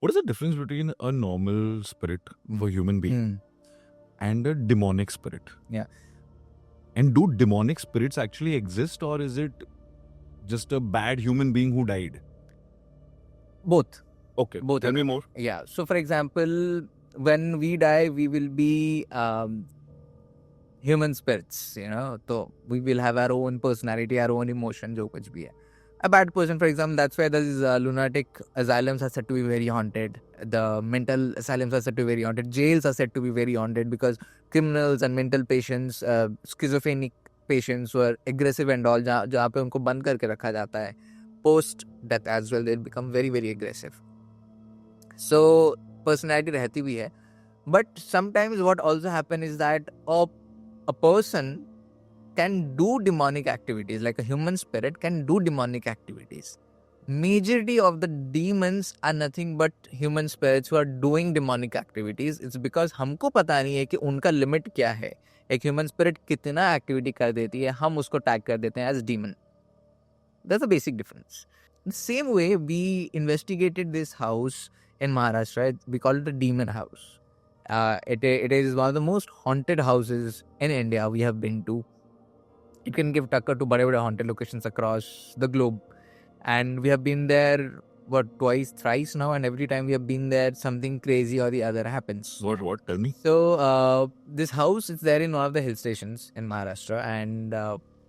What is the difference between a normal spirit for human being and a demonic spirit? Yeah. And do demonic spirits actually exist, or is it just a bad human being who died? Both. Okay. Both. Tell me more. Yeah. So, for example, when we die, we will be human spirits, you know. So we will have our own personality, our own emotion, jo kuch bhi hai. A bad person, for example, that's why these lunatic asylums are said to be very haunted. The mental asylums are said to be very haunted. Jails are said to be very haunted because criminals and mental patients, schizophrenic patients who are aggressive and all, जहाँ पे उनको बंद करके रखा जाता है, post death as well, they become very, very aggressive. So personality रहती भी है. But sometimes what also happen is that a person can do demonic activities, like a human spirit can do demonic activities. Majority of the demons are nothing but human spirits who are doing demonic activities. It's because हमको पता नहीं है कि उनका limit क्या है. एक human spirit कितना activity कर देती है, हम उसको tag कर देते हैं as demon. That's a basic difference. The same way we investigated this house in Maharashtra. We call it the demon house. It is one of the most haunted houses in India we have been to. It can give टक्कर to बड़े-बड़े haunted locations across the globe. And we have been there, twice, thrice now, and every time we have been there, something crazy or the other happens. What? Tell me. So, this house is there in one of the hill stations in Maharashtra, and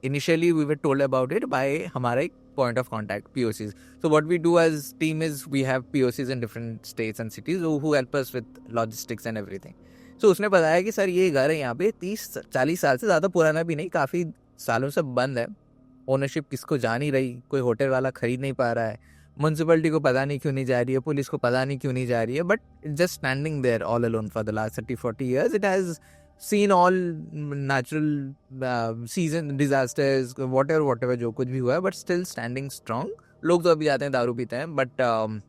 initially we were told about it by हमारा point of contact, POCs. So, what we do as team is we have POCs in different states and cities who help us with logistics and everything. So, उसने बताया कि sir ये घर है यहाँ पे 30-40 साल से ज़्यादा पुराना भी नहीं, काफ़ी सालों से बंद है. ओनरशिप किसको जा नहीं रही, कोई होटल वाला खरीद नहीं पा रहा है, म्यूनसिपलिटी को पता नहीं क्यों नहीं जा रही है, पुलिस को पता नहीं क्यों नहीं जा रही है, but just standing there all alone for the last 30-40 years. It has seen all natural season disasters, whatever जो कुछ भी हुआ है, but still standing strong. लोग तो अभी जाते हैं दारू पीते हैं, but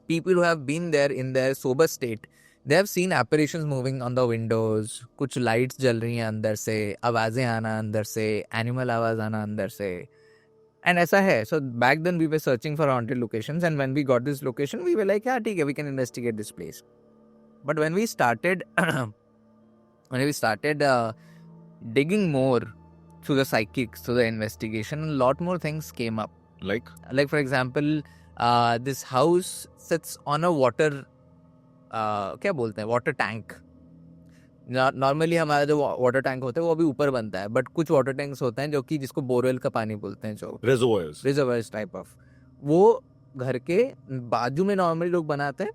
people who have been there in their sober state, they have seen apparitions moving on the windows. कुछ lights जल रही हैं अंदर से, आवाजें आना अंदर से, animal आवाज आना अंदर से. And ऐसा है. So back then we were searching for haunted locations, and when we got this location, we were like, yeah, ठीक है, we can investigate this place. But when we started, digging more through the psychics, through the investigation, a lot more things came up. Like for example, this house sits on a water, क्या बोलते हैं, water tank. Normally हमारा जो water tank होता है वो अभी ऊपर बनता है, बट कुछ वाटर टैंक्स होते हैं जो कि जिसको बोरवेल का पानी बोलते हैं, जो रिजर्वायर्स टाइप ऑफ, वो घर के बाजू में नॉर्मली लोग बनाते हैं.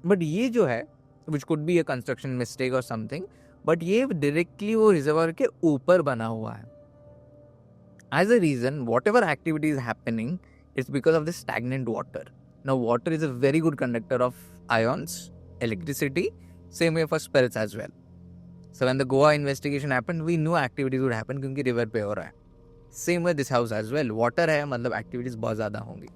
बट ये जो है, which could be a construction mistake और समथिंग, बट ये डायरेक्टली वो रिजर्वायर के ऊपर बना हुआ है. As a reason, whatever activity is happening, it's because of the stagnant water. Now water is a very good conductor of ions, electricity, same way for spirits as well. So when the Goa investigation happened, we knew activities would happen क्योंकि river पे हो रहा है. Same with this house as well. Water है, मतलब activities बहुत ज़्यादा होंगी.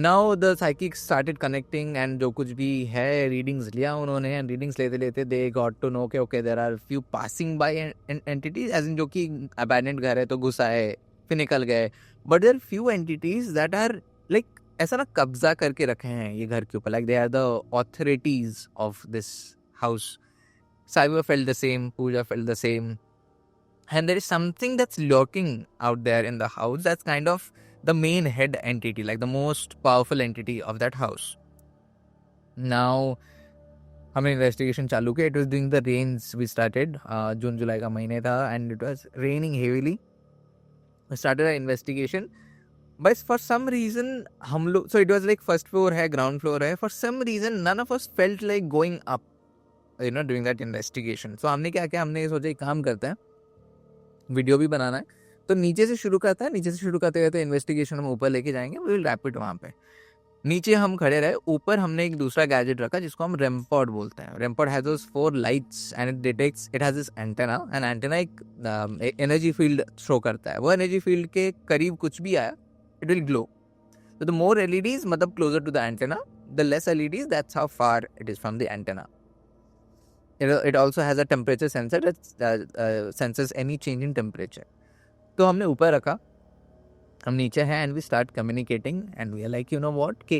Now the psychics started connecting, and जो कुछ भी है readings लिया उन्होंने, and readings लेते they got to know कि okay, there are few passing by entities, as in जो कि abandoned घर है तो घुस आए, फिर निकल गए. But there are few entities that are like ऐसा ना कब्जा करके रखे हैं ये घर के ऊपर, like they are the authorities of this house. Saiva felt the same, Pooja felt the same. And there is something that's lurking out there in the house that's kind of the main head entity, like the most powerful entity of that house. Now, हमने investigation चालू किया. It was during the rains we started. जून जुलाई का महीने था, and it was raining heavily. We started our investigation. But for some reason, so it was like first floor है, ground floor है. For some reason, none of us felt like going up, you know, doing that investigation. So हमने क्या किया, हमने सोचा एक काम करते हैं, वीडियो भी बनाना है, तो नीचे से शुरू करते रहते इन्वेस्टिगेशन हम ऊपर लेके जाएंगे, वी विल रैप इट वहाँ पे. नीचे हम खड़े रहे, ऊपर हमने एक दूसरा गैजेट रखा जिसको हम REM pod बोलते हैं. REM pod has those 4 lights and it detects, it has this antenna, and antenna एक एनर्जी फील्ड शो करता है. वो एनर्जी फील्ड के करीब कुछ भी आया, it will glow. So the more LEDs, मतलब closer to the antenna, the less LEDs, that's how far it is from the antenna. It also has a temperature sensor that senses any change in temperature. तो हमने ऊपर रखा, हम नीचे हैं, and we start communicating, and we are like, you know what, कि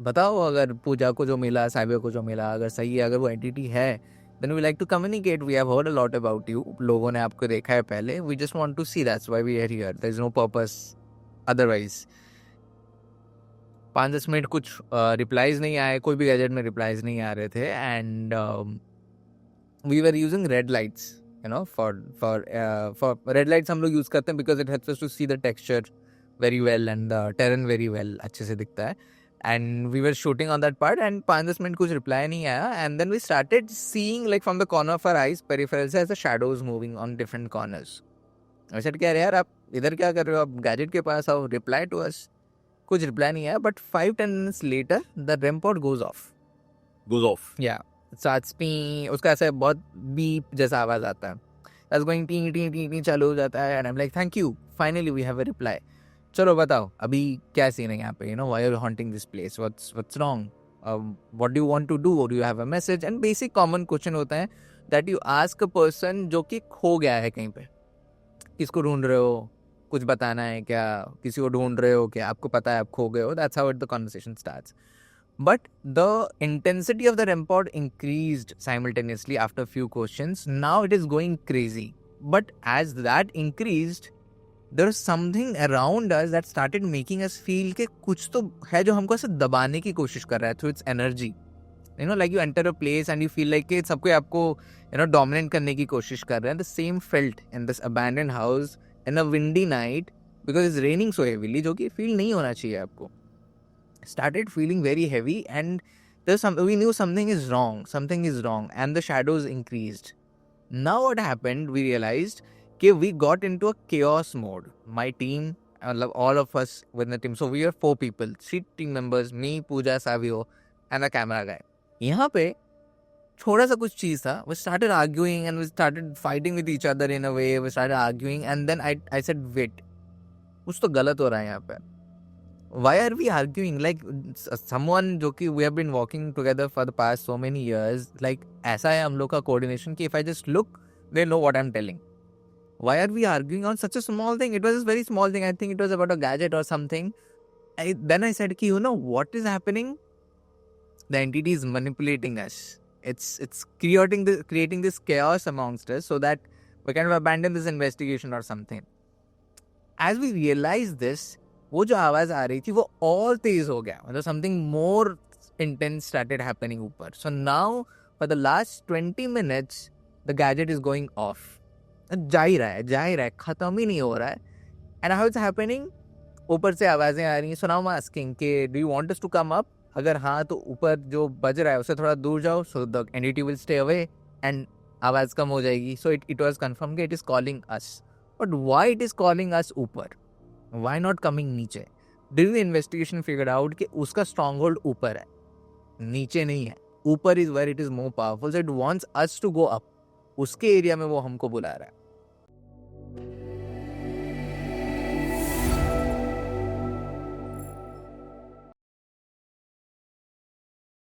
बताओ अगर पूजा को जो मिला, साइबर को जो मिला, अगर सही है, अगर वो एंटिटी है, then we like to communicate, we have heard a lot about you, लोगों ने आपको देखा है पहले, we just want to see, that's why we are here, there is no purpose otherwise. 5-10 minute कुछ रिप्लाईज नहीं आए, कोई भी गैजेट में रिप्लाईज नहीं आ रहे थे, and we were using red lights, you know, for red lights हम लोग यूज करते हैं because it helps us to see the texture very well and terrain very well, अच्छे से दिखता है। And we were shooting on that part, and 5-10 minute कुछ reply नहीं आया, and then we started seeing like from the corner of our eyes peripheral से ऐसे shadows moving on different corners. वैसे कह रहे यार आप इधर क्या कर रहे हो, आप गैजेट के पास आओ, रिप्लाई टू अस। कुछ रिप्लाई नहीं आया, but 5-10 minutes later the REM pod goes off. Goes off. Yeah, starts P, उसका ऐसे बहुत बीप जैसा आवाज आता है, that's going T T T T चालू हो जाता है, and I'm like thank you, finally we have a reply. चलो बताओ अभी क्या सीन है यहाँ पे, you know, why are you haunting this place, what's wrong, what do you want to do, or do you have a message, and basic common question होता है that you ask a person जो कि खो गया है कहीं पे, किसको ढूंढ रहे हो, कुछ बताना है क्या, किसी को ढूंढ रहे हो क्या, आपको पता है आप खो गए हो, that's how the conversation starts. But the intensity of the REM pod increased simultaneously after a few questions. Now it is going crazy. But as that increased, there was something around us that started making us feel कि कुछ तो है जो हमको ऐसे दबाने की कोशिश कर रहा है through its energy. You know, like you enter a place and you feel like कि सब कोई आपको, you know, dominate करने की कोशिश कर रहे हैं. The same felt in this abandoned house in a windy night because it's raining so heavily, जो कि feel नहीं होना चाहिए आपको. Started feeling very heavy, and we knew something is wrong, and the shadows increased. Now what happened, we realized that we got into a chaos mode. My team, all of us within the team, so we were 4 people, 3 team members, me, Pooja, Savio, and the camera guy. यहाँ पे थोड़ा सा कुछ चीज था, we started arguing and we started fighting with each other in a way, we started arguing, and then I said wait, कुछ तो गलत हो रहा है यहाँ पे. Why are we arguing? Like someone जो कि we have been working together for the past so many years, like ऐसा है हम लोग का coordination कि if I just look, they know what I'm telling. Why are we arguing on such a small thing? It was a very small thing. I think it was about a gadget or something. Then I said कि you know what is happening? The entity is manipulating us. It's creating this chaos amongst us so that we kind of abandon this investigation or something. As we realized this, वो जो आवाज आ रही थी वो और तेज हो गया, मतलब something more intense started happening ऊपर. So now for the last 20 minutes the gadget is going off. जा ही रहा है, खत्म ही नहीं हो रहा है. एंड हाउ इट्स हैपनिंग, ऊपर से आवाजें आ रही हैं. So now I am asking के do you want us to come up, अगर हाँ तो ऊपर जो बज रहा है उससे थोड़ा दूर जाओ, so the entity will stay away and आवाज कम हो जाएगी. सो इट वाज कंफर्म कि it is calling us. But why it is calling us ऊपर, why not coming नीचे? During the investigation figured out कि उसका stronghold ऊपर है, नीचे नहीं है. ऊपर is where it is more powerful, so it wants us to go up. उसके एरिया में वो हमको बुला रहा है.